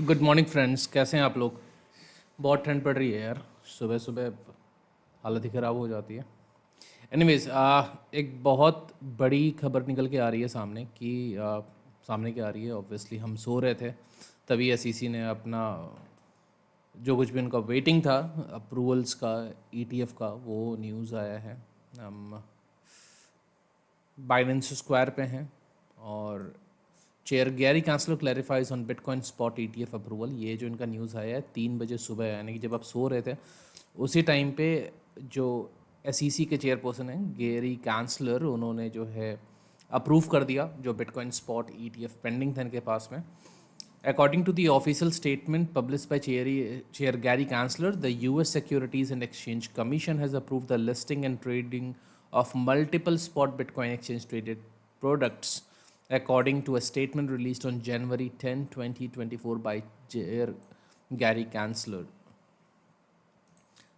Good morning friends, कैसे हैं आप लोग। बहुत ठंड पड़ रही है यार, सुबह सुबह हालत ही ख़राब हो जाती है। एनीवेज, एक बहुत बड़ी खबर निकल के आ रही है सामने कि सामने क्या आ रही है। ऑब्वियसली हम सो रहे थे, तभी एसईसी ने अपना जो कुछ भी उनका वेटिंग था अप्रूवल्स का, ईटीएफ का, वो न्यूज़ आया है। हम बाइनेंस स्क्वायर पे हैं और chair Gary Gensler clarifies on bitcoin spot ETF approval. ये जो इनका न्यूज़ आया है 3 बजे सुबह, यानी कि जब आप सो रहे थे उसी टाइम पे जो एसईसी के चेयरपर्सन हैं गैरी कांसलर, उन्होंने जो है अप्रूव कर दिया जो बिटकॉइन स्पॉट ईटीएफ पेंडिंग था इनके पास में। According to the official statement published by Chair Gary Gensler, the US Securities and Exchange Commission has approved the listing and trading of multiple spot Bitcoin exchange traded products, according to a statement released on January 10, 2024 by Chair Gary Gensler.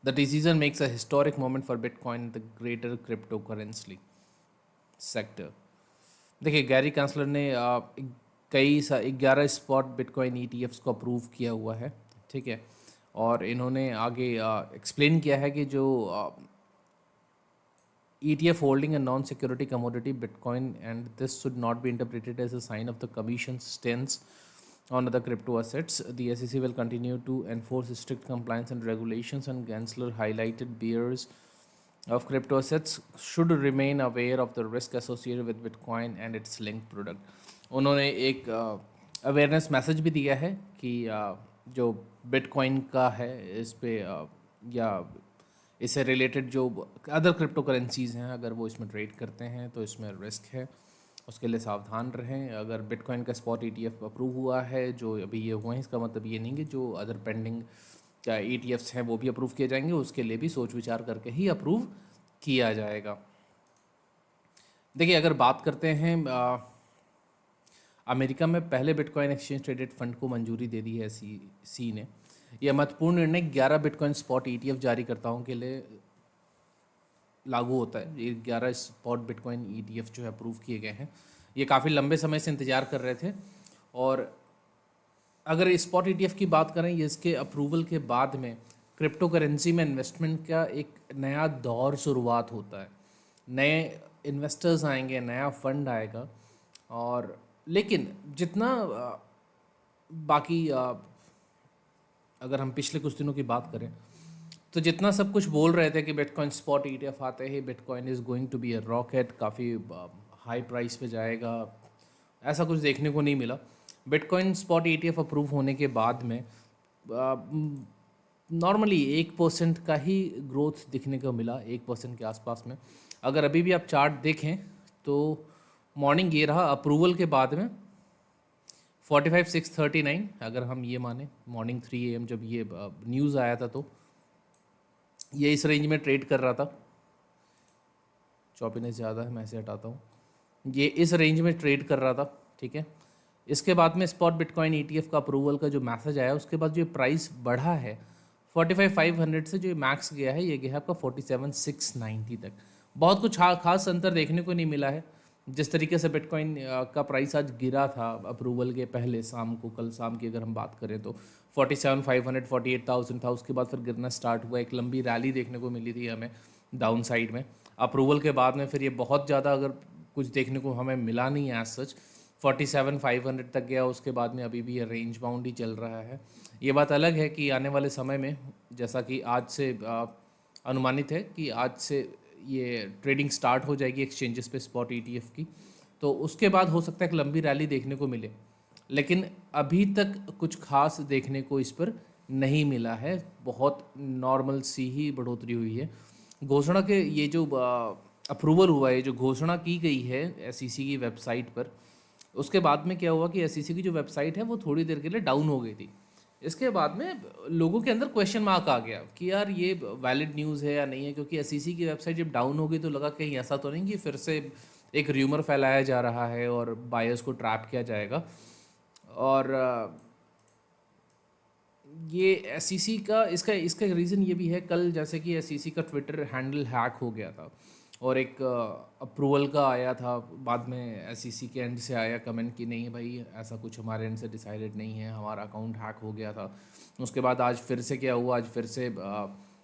The decision makes a historic moment for Bitcoin and the greater cryptocurrency sector. देखिए, Gary कांसलर ने कई 11 spot bitcoin ETFs को approve किया हुआ है, ठीक है। और इन्होंने आगे एक्सप्लेन किया है कि जो ETF holding a non-security commodity Bitcoin, and this should not be interpreted as a sign of the Commission's stance on other crypto assets. The SEC will continue to enforce strict compliance and regulations, and Gensler highlighted bears of crypto assets should remain aware of the risk associated with Bitcoin and its linked product. उन्होंने एक awareness message भी दिया है कि जो bitcoin का है इस पे या इससे रिलेटेड जो अदर क्रिप्टो करेंसीज़ हैं, अगर वो इसमें ट्रेड करते हैं तो इसमें रिस्क है, उसके लिए सावधान रहें। अगर बिटकॉइन का स्पॉट ईटीएफ अप्रूव हुआ है, जो अभी ये हुए हैं, इसका मतलब ये नहीं कि जो अदर पेंडिंग ईटीएफ्स हैं वो भी अप्रूव किए जाएंगे, उसके लिए भी सोच विचार करके ही अप्रूव किया जाएगा। देखिए, अगर बात करते हैं अमेरिका में पहले बिटकॉइन एक्सचेंज ट्रेडेड फंड को मंजूरी दे दी है सी ने। यह महत्वपूर्ण निर्णय 11 बिटकॉइन स्पॉट ईटीएफ जारीकर्ताओं के लिए लागू होता है। ये 11 स्पॉट बिटकॉइन ईटीएफ जो है अप्रूव किए गए हैं। ये काफ़ी लंबे समय से इंतज़ार कर रहे थे। और अगर स्पॉट ईटीएफ की बात करें, ये इसके अप्रूवल के बाद में क्रिप्टो करेंसी में इन्वेस्टमेंट का एक नया दौर शुरुआत होता है। नए इन्वेस्टर्स आएंगे, नया फंड आएगा। और लेकिन जितना बाकी अगर हम पिछले कुछ दिनों की बात करें तो जितना सब कुछ बोल रहे थे कि बिटकॉइन स्पॉट ईटीएफ आते ही bitcoin is going to be a rocket, काफ़ी हाई प्राइस पे जाएगा, ऐसा कुछ देखने को नहीं मिला। बिटकॉइन स्पॉट ईटीएफ अप्रूव होने के बाद में नॉर्मली 1% का ही ग्रोथ दिखने को मिला, 1% के आसपास में। अगर अभी भी आप चार्ट देखें तो मॉर्निंग ये रहा, अप्रूवल के बाद में 45,639, अगर हम ये माने मॉर्निंग 3 AM जब ये न्यूज़ आया था तो ये इस रेंज में ट्रेड कर रहा था। चौपीनेस ज़्यादा है, मैं इसे हटाता हूँ। ये इस रेंज में ट्रेड कर रहा था, ठीक है। इसके बाद में स्पॉट बिटकॉइन ईटीएफ का अप्रूवल का जो मैसेज आया, उसके बाद जो प्राइस बढ़ा है 45,500 से जो मैक्स गया है, ये गया है आपका 47,690 तक। बहुत कुछ खास अंतर देखने को नहीं मिला है। जिस तरीके से बिटकॉइन का प्राइस आज गिरा था अप्रूवल के पहले शाम को, कल शाम की अगर हम बात करें तो 47,500 48,000 था, उसके बाद फिर गिरना स्टार्ट हुआ। एक लंबी रैली देखने को मिली थी हमें डाउन साइड में। अप्रूवल के बाद में फिर ये बहुत ज़्यादा अगर कुछ देखने को हमें मिला नहीं एज सच, 47,500 तक गया, उसके बाद में अभी भी ये रेंज बाउंड ही चल रहा है। ये बात अलग है कि आने वाले समय में, जैसा कि आज से अनुमानित है कि आज से ये ट्रेडिंग स्टार्ट हो जाएगी एक्सचेंजेस पे स्पॉट ईटीएफ की, तो उसके बाद हो सकता है एक लंबी रैली देखने को मिले। लेकिन अभी तक कुछ खास देखने को इस पर नहीं मिला है, बहुत नॉर्मल सी ही बढ़ोतरी हुई है। घोषणा के ये जो अप्रूवल हुआ है, जो घोषणा की गई है एसईसी की वेबसाइट पर, उसके बाद में क्या हुआ कि एसईसी की जो वेबसाइट है वो थोड़ी देर के लिए डाउन हो गई थी। इसके बाद में लोगों के अंदर क्वेश्चन मार्क आ गया कि यार ये वैलिड न्यूज़ है या नहीं है, क्योंकि एसईसी की वेबसाइट जब डाउन हो गई तो लगा कहीं ऐसा तो नहीं कि फिर से एक र्यूमर फैलाया जा रहा है और बायर्स को ट्रैप किया जाएगा। और ये एसईसी का इसका रीज़न ये भी है, कल जैसे कि एसईसी का ट्विटर हैंडल हैक हो गया था और एक अप्रूवल का आया था, बाद में एसईसी के एंड से आया कमेंट कि नहीं भाई ऐसा कुछ हमारे एंड से डिसाइडेड नहीं है, हमारा अकाउंट हैक हो गया था। उसके बाद आज फिर से क्या हुआ, आज फिर से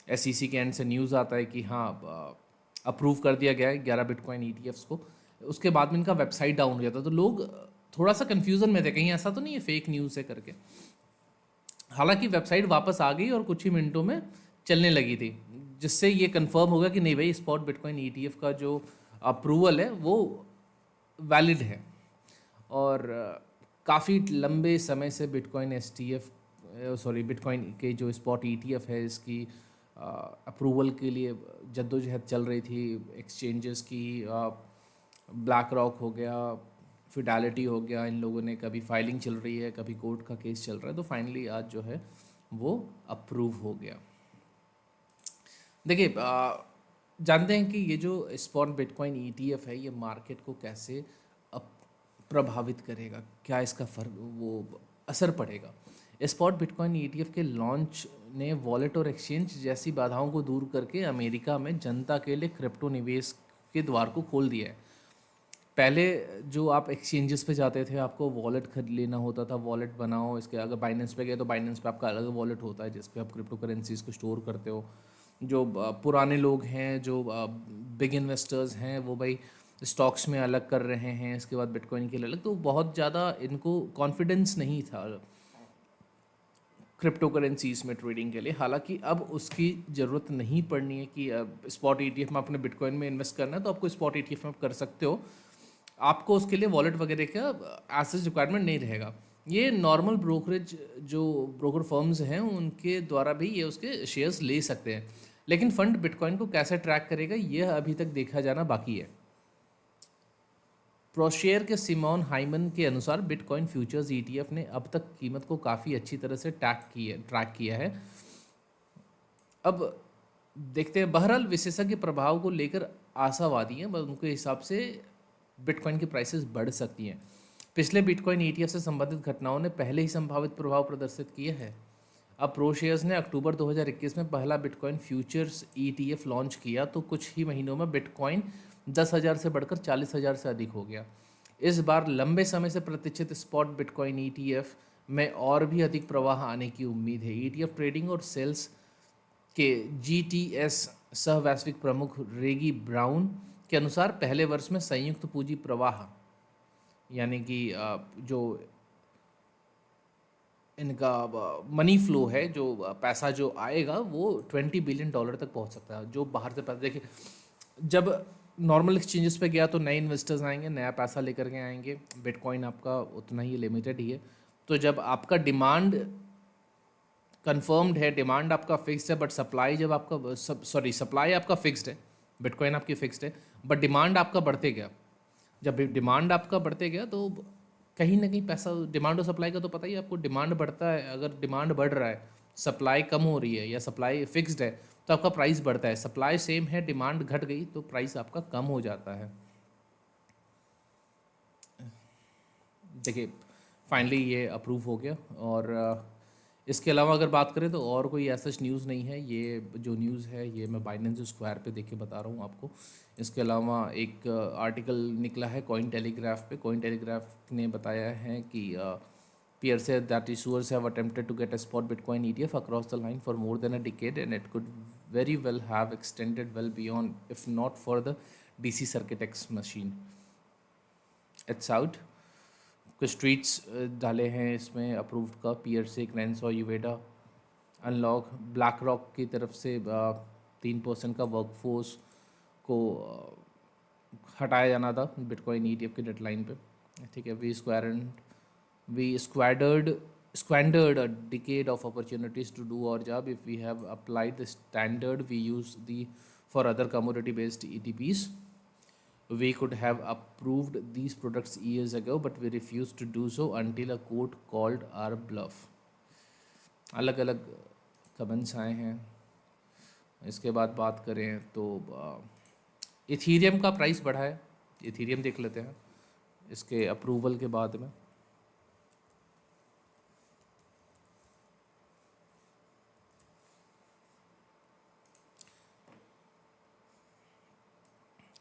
एसईसी के एंड से न्यूज़ आता है कि हाँ अप्रूव कर दिया गया है 11 बिटकॉइन ईटीएफ्स को। उसके बाद में इनका वेबसाइट डाउन हो गया था, तो लोग थोड़ा सा कन्फ्यूज़न में थे कहीं ऐसा तो नहीं है फेक न्यूज़ है करके। हालांकि वेबसाइट वापस आ गई और कुछ ही मिनटों में चलने लगी थी, जिससे ये कंफर्म होगा कि नहीं भाई स्पॉट बिटकॉइन ईटीएफ का जो अप्रूवल है वो वैलिड है। और काफ़ी लंबे समय से बिटकॉइन एसटीएफ बिटकॉइन के जो स्पॉट ईटीएफ है इसकी अप्रूवल के लिए जद्दोजहद चल रही थी एक्सचेंजेस की। ब्लैक रॉक हो गया, फिडेलिटी हो गया, इन लोगों ने कभी फाइलिंग चल रही है, कभी कोर्ट का केस चल रहा है, तो फाइनली आज जो है वो अप्रूव हो गया। देखिए जानते हैं कि ये जो स्पॉट बिटकॉइन ईटीएफ है ये मार्केट को कैसे प्रभावित करेगा, क्या इसका फर्क वो असर पड़ेगा। स्पॉट बिटकॉइन ईटीएफ के लॉन्च ने वॉलेट और एक्सचेंज जैसी बाधाओं को दूर करके अमेरिका में जनता के लिए क्रिप्टो निवेश के द्वार को खोल दिया है। पहले जो आप एक्सचेंजेस पे जाते थे आपको वॉलेट खरीद लेना होता था, वॉलेट बनाओ, इसके अगर बाइनेंस पे गए तो बाइनेंस पे आपका अलग वॉलेट होता है जिस पे आप क्रिप्टो करेंसीज को स्टोर करते हो। जो पुराने लोग हैं, जो बिग इन्वेस्टर्स हैं, वो भाई स्टॉक्स में अलग कर रहे हैं, इसके बाद बिटकॉइन के लिए अलग, तो बहुत ज़्यादा इनको कॉन्फिडेंस नहीं था क्रिप्टो करेंसीज में ट्रेडिंग के लिए। हालांकि अब उसकी ज़रूरत नहीं पड़नी है कि स्पॉट ईटीएफ में आपने बिटकॉइन में इन्वेस्ट करना है तो आपको स्पॉट ईटीएफ में आप कर सकते हो, आपको उसके लिए वॉलेट वगैरह का एसेस रिक्वायरमेंट नहीं रहेगा। ये नॉर्मल ब्रोकरेज जो ब्रोकर फर्म्स हैं उनके द्वारा भी ये उसके शेयर्स ले सकते हैं, लेकिन फंड बिटकॉइन को कैसे ट्रैक करेगा यह अभी तक देखा जाना बाकी है। प्रोशेयर के सिमोन हाइमन के अनुसार बिटकॉइन फ्यूचर्स ईटीएफ ने अब तक कीमत को काफ़ी अच्छी तरह से ट्रैक किया है। अब देखते हैं, बहरहाल विशेषज्ञ प्रभाव को लेकर आशावादी हैं, बस उनके हिसाब से बिटकॉइन की प्राइसेस बढ़ सकती हैं। पिछले बिटकॉइन ईटीएफ से संबंधित घटनाओं ने पहले ही संभावित प्रभाव प्रदर्शित किए हैं। अब प्रोशेयर्स ने अक्टूबर 2021 में पहला बिटकॉइन फ्यूचर्स ईटीएफ लॉन्च किया तो कुछ ही महीनों में बिटकॉइन 10,000 से बढ़कर 40,000 से अधिक हो गया। इस बार लंबे समय से प्रतीक्षित स्पॉट बिटकॉइन ईटीएफ में और भी अधिक प्रवाह आने की उम्मीद है। ईटीएफ ट्रेडिंग और सेल्स के जीटीएस सह वैश्विक प्रमुख रेगी ब्राउन के अनुसार पहले वर्ष में संयुक्त पूंजी प्रवाह यानी कि जो इनका मनी फ्लो है, जो पैसा जो आएगा वो $20 बिलियन तक पहुंच सकता है। जो बाहर से पैसा, देखिए जब नॉर्मल एक्सचेंजेस पे गया तो नए इन्वेस्टर्स आएंगे, नया पैसा लेकर के आएंगे, बिटकॉइन आपका उतना ही लिमिटेड ही है। तो जब आपका डिमांड कंफर्म्ड है, डिमांड आपका फिक्स्ड है, बट सप्लाई जब आपका सप्लाई आपका फिक्स्ड है, बिटकॉइन आपकी फिक्स्ड है, बट डिमांड आपका बढ़ते गया। जब डिमांड आपका बढ़ते गया तो कहीं ना कहीं पैसा, डिमांड और सप्लाई का तो पता ही है आपको, डिमांड बढ़ता है, अगर डिमांड बढ़ रहा है, सप्लाई कम हो रही है या सप्लाई फिक्स्ड है तो आपका प्राइस बढ़ता है। सप्लाई सेम है, डिमांड घट गई तो प्राइस आपका कम हो जाता है। देखिए फाइनली ये अप्रूव हो गया। और इसके अलावा अगर बात करें तो और कोई ऐसा न्यूज़ नहीं है। ये जो न्यूज़ है ये मैं बाइनेंस स्क्वायर पे देख के बता रहा हूँ आपको। इसके अलावा एक आर्टिकल निकला है कॉइन टेलीग्राफ पे। कॉइन टेलीग्राफ ने बताया है कि Pierre said that issuers have attempted to get a spot Bitcoin ETF across the line for more than a decade, and it could very well have extended well beyond, if not for the DC Circuit X machine. It's out. कुछ tweets डाले हैं इसमें approved का, पियर से क्रेंसो यूवेडा unlock, black rock की तरफ से 3% का वर्कफोर्स को हटाया जाना था बिटकॉइन ईटीएफ की डेडलाइन पे। ठीक है, we squandered a decade of opportunities to do our job. If we have applied the standard we use for other commodity based ETPs, we could have approved these products years ago, but we refused to do so until a court called our bluff. अलग अलग comments आए हैं। इसके बाद बात करें तो Ethereum का प्राइस बढ़ा है। इथीरियम देख लेते हैं इसके अप्रूवल के बाद में।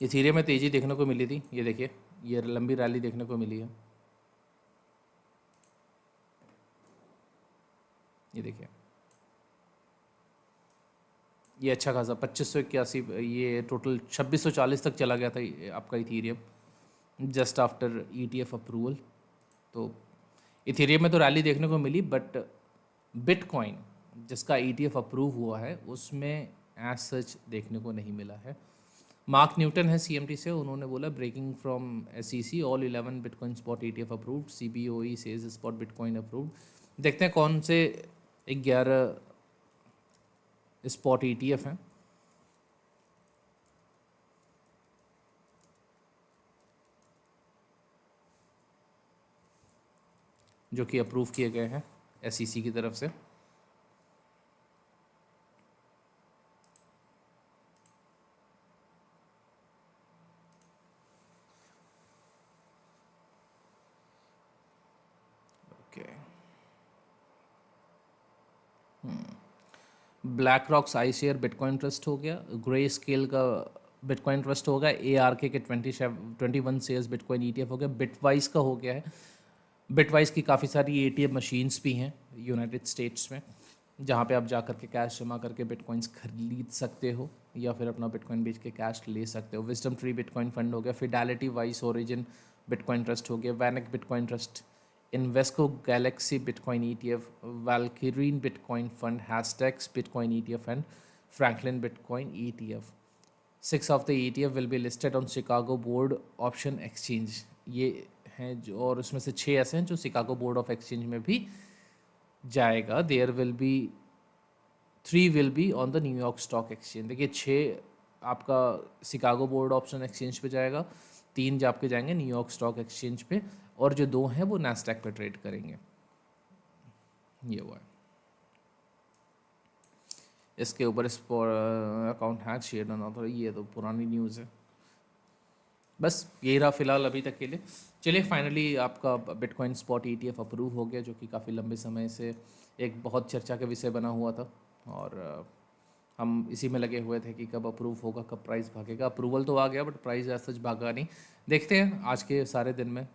इथीरियम में तेज़ी देखने को मिली थी, ये देखिए ये लंबी रैली देखने को मिली है, ये देखिए ये अच्छा खासा 2581, ये टोटल 2640 तक चला गया था आपका Ethereum just after ETF approval. तो इथेरियम में तो रैली देखने को मिली, बट बिटकॉइन जिसका ETF अप्रूव हुआ है उसमें एज सच देखने को नहीं मिला है। मार्क न्यूटन है CMT से, उन्होंने बोला breaking from SEC all 11 bitcoin spot ETF approved, CBOE says spot bitcoin approved. देखते हैं कौन से 11 स्पॉट ETF हैं। जो कि अप्रूव किए गए हैं SEC की तरफ से। Okay, black rocks I share bitcoin trust हो गया, ग्रे स्केल का बिटकॉइन ट्रस्ट हो गया, ARK के 21 शेयर्स बिटकॉइन ETF हो गया, बिटवाइस का हो गया है। बिटवाइस की काफ़ी सारी ATM मशीन्स भी हैं यूनाइटेड स्टेट्स में, जहाँ पे आप जा करके कैश जमा करके बिटकॉइंस खरीद सकते हो या फिर अपना बिटकॉइन बेच के कैश ले सकते हो। विजडम ट्री बिटकॉइन फंड हो गया, Fidelity Wise Origin bitcoin trust हो गया, VanEck bitcoin trust, Invesco Galaxy bitcoin ETF, Valkyrie bitcoin fund, Hashdex bitcoin ETF and Franklin bitcoin ETF। 6 of the ETF will be listed on Chicago Board Option Exchange. ये हैं जो, और उसमें से 6 ऐसे हैं जो शिकागो बोर्ड ऑफ एक्सचेंज में भी जाएगा। There will be 3 will be on the New York stock exchange. देखिए 6 आपका शिकागो बोर्ड ऑप्शन एक्सचेंज पे जाएगा, 3 जो आपके जाएंगे न्यूयॉर्क स्टॉक एक्सचेंज पे, और जो 2 हैं वो नैस्डैक पे ट्रेड करेंगे। ये हुआ है। इसके ऊपर अकाउंट हैक शेयर ना, तो ये तो पुरानी न्यूज़ है। बस यही रहा फिलहाल अभी तक के लिए। चलिए फाइनली आपका बिटकॉइन स्पॉट ETF अप्रूव हो गया, जो कि काफ़ी लंबे समय से एक बहुत चर्चा का विषय बना हुआ था, और हम इसी में लगे हुए थे कि कब अप्रूव होगा, कब प्राइस भागेगा। अप्रूवल तो आ गया बट प्राइस ऐसा सच भागा नहीं। देखते हैं आज के सारे दिन में